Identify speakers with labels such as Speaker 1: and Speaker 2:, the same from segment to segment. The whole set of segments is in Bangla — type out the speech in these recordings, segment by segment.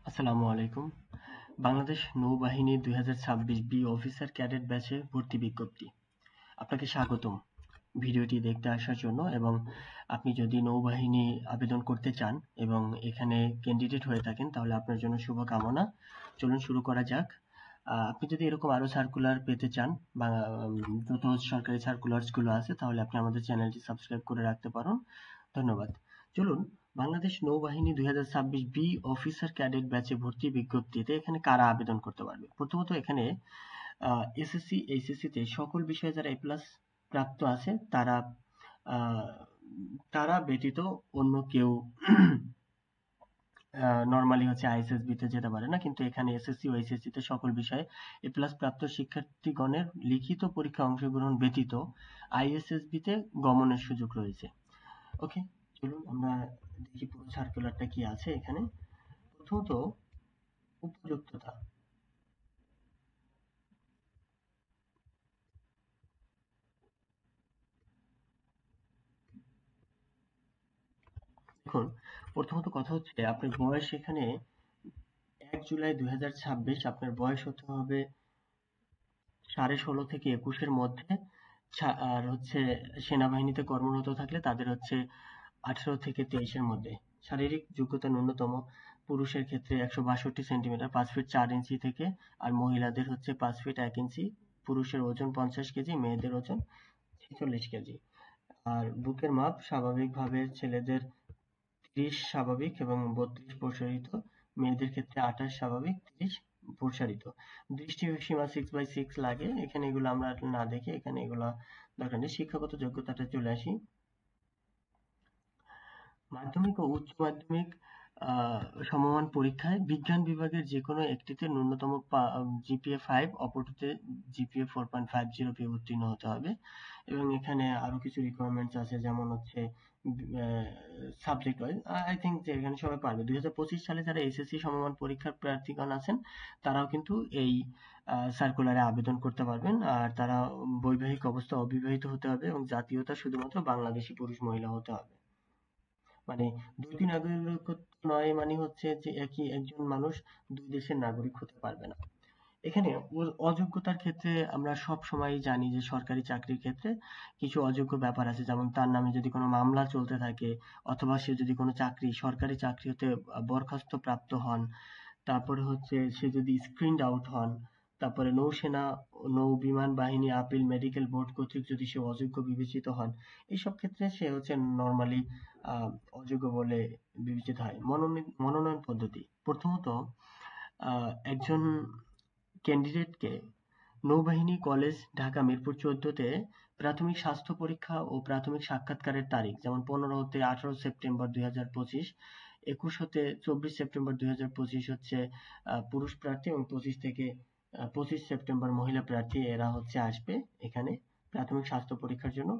Speaker 1: আসসালামু আলাইকুম। বাংলাদেশ নৌবাহিনী 2026 বি অফিসার ক্যাডেট ব্যাচে ভর্তি বিজ্ঞপ্তি। আপনাকে স্বাগতম ভিডিওটি দেখতে আসার জন্য। এবং আপনি যদি নৌবাহিনী আবেদন করতে চান এবং এখানে ক্যান্ডিডেট হয়ে থাকেন তাহলে আপনার জন্য শুভকামনা। চলুন শুরু করা যাক। আপনি যদি এরকম আরো সার্কুলার পেতে চান বা যত সরকারি সার্কুলার্স গুলো আছে তাহলে আপনি আমাদের চ্যানেলটি সাবস্ক্রাইব করে রাখতে পারেন। ধন্যবাদ। চলুন, বাংলাদেশ নৌবাহিনী 2026 বি অফিসার ক্যাডেট ব্যাচে ভর্তি বিজ্ঞপ্তিতে এখানে কারা আবেদন করতে পারবে? প্রথমত এখানে এসএসসি এইচএসসি তে সকল বিষয়ে যারা এ প্লাস প্রাপ্ত আছে তারা আহ, তারা ব্যতীত অন্য কেউ নরমালি হচ্ছে আইএসএসবি তে যেতে পারে না, কিন্তু এখানে এসএসসি ও এইচএসসি তে সকল বিষয়ে এ প্লাস প্রাপ্ত শিক্ষার্থীগণের লিখিত পরীক্ষা অংশগ্রহণ ব্যতীত আইএসএসবি তে গমনের সুযোগ রয়েছে। ওকে, চলুন আমরা দেখি পুরো সার্কুলারটা কি আছে এখানে। প্রথমত উপযুক্ততা। দেখুন, প্রথমত কথা হচ্ছে আপনার বয়স এখানে 1 জুলাই 2026 আপনার বয়স হতে হবে 16.5 থেকে 21-এর মধ্যে। আর হচ্ছে সেনাবাহিনীতে কর্মরত থাকলে তাদের হচ্ছে 18 থেকে 23-এর মধ্যে। শারীরিক যোগ্যতা ন্যূনতম পুরুষের ক্ষেত্রে 162 সেন্টিমিটার 5 ফিট 4 ইঞ্চি থেকে, আর মহিলাদের হচ্ছে 5 ফিট 1 ইঞ্চি। পুরুষের ওজন 50 কেজি, মেয়েদের ওজন 46 কেজি। আর বুকের মাপ স্বাভাবিকভাবে ছেলেদের 30 স্বাভাবিক এবং 32 প্রসারিত, মেয়েদের ক্ষেত্রে 28 স্বাভাবিক 30 প্রসারিত। দৃষ্টিসীমা 6/6 লাগে, এখানে এগুলো আমরা না দেখে এখানে এগুলা দরকার নেই। শিক্ষাগত যোগ্যতাটা চলে আসি। মাধ্যমিক ও উচ্চ মাধ্যমিক সমমান পরীক্ষায় বিজ্ঞান বিভাগের যেকোনো একটিতে ন্যূনতম জিপিএ 5, অপরটিতে জিপিএ 4.50 পেয়ে উত্তীর্ণ হতে হবে। এবং এখানে আরো কিছু রিকোয়ারমেন্টস আছে, যেমন হচ্ছে সাবজেক্ট ওয়াইজ আই থিঙ্ক যে এখানে সবাই পারবে। 2025 সালে যারা এসএসসি সমমান পরীক্ষার প্রার্থীগণ আছেন তারাও কিন্তু এই সার্কুলারে আবেদন করতে পারবেন। আর তারা বৈবাহিক অবস্থা অবিবাহিত হতে হবে এবং জাতীয়তা শুধুমাত্র বাংলাদেশি পুরুষ মহিলা হতে হবে। মানে দুটি নাগরিকত্ব নয় মানে হচ্ছে যে একজন মানুষ দুই দেশের নাগরিক হতে পারবে না। এখানে অযোগ্যতার ক্ষেত্রে আমরা সব সময় জানি যে সরকারি চাকরির ক্ষেত্রে কিছু অযোগ্য ব্যাপার আছে, যেমন তার নামে যদি কোনো মামলা চলতে থাকে অথবা সে যদি কোনো সরকারি চাকরি হতে বরখাস্ত প্রাপ্ত হন, তারপরে হচ্ছে সে যদি স্ক্রিনড আউট হন, তারপরে নৌসেনা, নৌ বিমান বাহিনী, আপিল মেডিকেল বোর্ড কর্তৃক যদি সে অযোগ্য বিবেচিত হন, এইসব ক্ষেত্রে সে হচ্ছে নর্মালি অযোগ্য বলে বিবেচিত হয়। মনোনয়ন পদ্ধতি। প্রথমত একজন ক্যান্ডিডেটকে নৌবাহিনী কলেজ, ঢাকা মিরপুর 14 তে প্রাথমিক স্বাস্থ্য পরীক্ষা ও প্রাথমিক সাক্ষাৎকারের তারিখ যেমন 15 হতে 18 সেপ্টেম্বর 2025, 21 হতে 24 সেপ্টেম্বর 2025 হচ্ছে পুরুষ প্রার্থী, এবং 25 সেপ্টেম্বর মহিলা প্রার্থী, এরা হচ্ছে আসবে এখানে প্রাথমিক স্বাস্থ্য পরীক্ষার জন্য।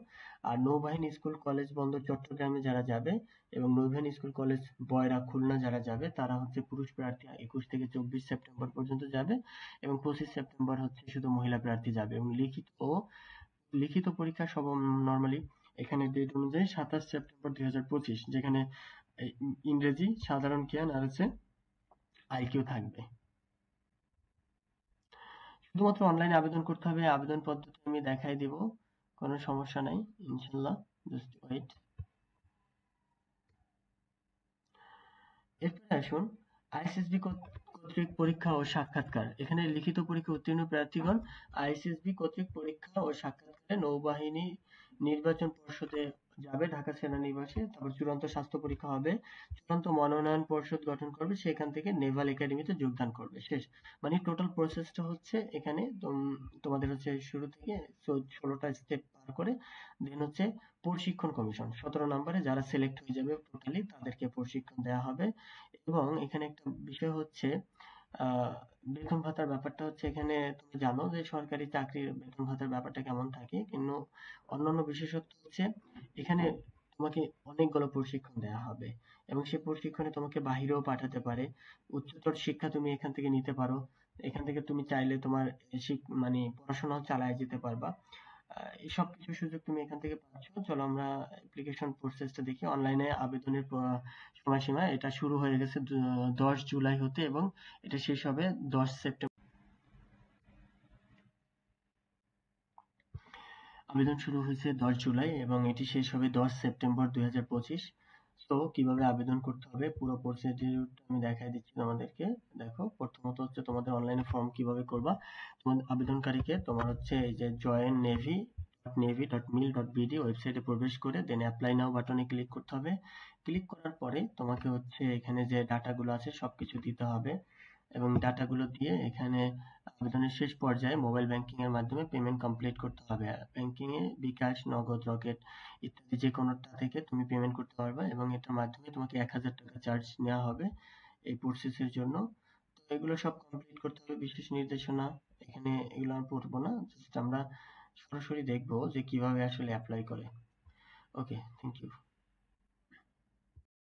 Speaker 1: আর নৌবাহিনী স্কুল কলেজ বন্দর চট্টগ্রামে যারা যাবে এবং নৌবাহিনী স্কুল কলেজ বয়রা খুলনা যারা যাবে তারা হচ্ছে পুরুষ প্রার্থী 21 থেকে 24 সেপ্টেম্বর পর্যন্ত যাবে, এবং 25 সেপ্টেম্বর হচ্ছে শুধু মহিলা প্রার্থী যাবে। এবং লিখিত পরীক্ষা সব নর্মালি এখানে ডেট অনুযায়ী 27 সেপ্টেম্বর 2025, যেখানে ইংরেজি, সাধারণ জ্ঞান আর হচ্ছে আইকিউ থাকবে। শুধুমাত্র অনলাইনে আবেদন করতে হবে। আবেদন পদ্ধতি আমি দেখাই দিব, কোনো সমস্যা নাই ইনশাল্লাহ। Just wait. এরপরে আসুন আইএসএসবি কর্তৃক পরীক্ষা ও সাক্ষাৎকার। এখানে লিখিত পরীক্ষা উত্তীর্ণ প্রার্থীগণ আইএসএসবি কর্তৃক পরীক্ষা ও সাক্ষাৎকারে নৌবাহিনী নির্বাচন পর্ষদে যাবে ঢাকা সেনানিবাসে। তারপর চূড়ান্ত স্বাস্থ্য পরীক্ষা হবে, চূড়ান্ত মনোনয়ন পর্ষদ গঠন করবে, সেখান থেকে নেভাল একাডেমিতে যোগদান করবে। শেষ। মানে টোটাল প্রসেসটা হচ্ছে এখানে তোমাদের হচ্ছে শুরু থেকে 16টা স্টেপ পার করে দেন হচ্ছে প্রশিক্ষণ কমিশন 17 নম্বরে যারা সিলেক্ট হয়ে যাবে টোটালি তাদেরকে প্রশিক্ষণ দেওয়া হবে। এবং এখানে একটা বিষয় হচ্ছে আহ বেতন ভাতার ব্যাপারটা হচ্ছে, এখানে তুমি জানো যে সরকারি চাকরির বেতন ভাতার ব্যাপারটা কেমন থাকে, কিন্তু অন্যান্য বিশেষত্ব হচ্ছে এখানে তোমাকে অনেকগুলো প্রশিক্ষণ দেওয়া হবে এবং সেই প্রশিক্ষণে তোমাকে বাহিরেও পাঠাতে পারে। উচ্চতর শিক্ষা তুমি এখান থেকে নিতে পারো, এখান থেকে তুমি চাইলে তোমার মানে পড়াশোনাও চালায় যেতে পারবা। এই সব কিছু সুযোগ তুমি এখান থেকে পাচ্ছ। চলো আমরা অ্যাপ্লিকেশন প্রসেসটা দেখি। অনলাইনে আবেদনের সময়সীমা এটা শুরু হয়ে গেছে 10 জুলাই হতে এবং এটা শেষ হবে 10 সেপ্টেম্বর। আবেদন শুরু হয়েছে 10 জুলাই এবং এটি শেষ হবে 10 সেপ্টেম্বর 2025। তো কিভাবে আবেদন করতে হবে পুরো প্রসিডিউরটা আমি দেখাই দিচ্ছি তোমাদেরকে। দেখো, প্রথমত হচ্ছে তোমাদের অনলাইনে ফর্ম কিভাবে করবা। তোমার আবেদনকারীকে তোমার হচ্ছে এই যে joinnavy.mil.bd ওয়েবসাইটে প্রবেশ করে দেন অ্যাপ্লাই নাও বাটনে ক্লিক করতে হবে। ক্লিক করার পরে তোমাকে হচ্ছে এখানে যে ডাটাগুলো আছে সবকিছু দিতে হবে এবং ডাটাগুলো দিয়ে এখানে আবেদনের শেষ পর্যায়ে মোবাইল ব্যাংকিং এর মাধ্যমে পেমেন্ট কমপ্লিট করতে হবে। ব্যাংকিং এ বিকাশ, নগদ, রকেট ইত্যাদি যে কোনোটা থেকে তুমি পেমেন্ট করতে পারবে এবং এটার মাধ্যমে তোমাকে 1000 টাকা চার্জ নেওয়া হবে এই প্রসেসের জন্য। তো এগুলো সব কমপ্লিট করতে হবে। বিশেষ নির্দেশনা এখানে এগুলো আমি পড়বো না, জাস্ট আমরা সরাসরি দেখবো যে কিভাবে আসলে অ্যাপ্লাই করে। ওকে, থ্যাংক ইউ।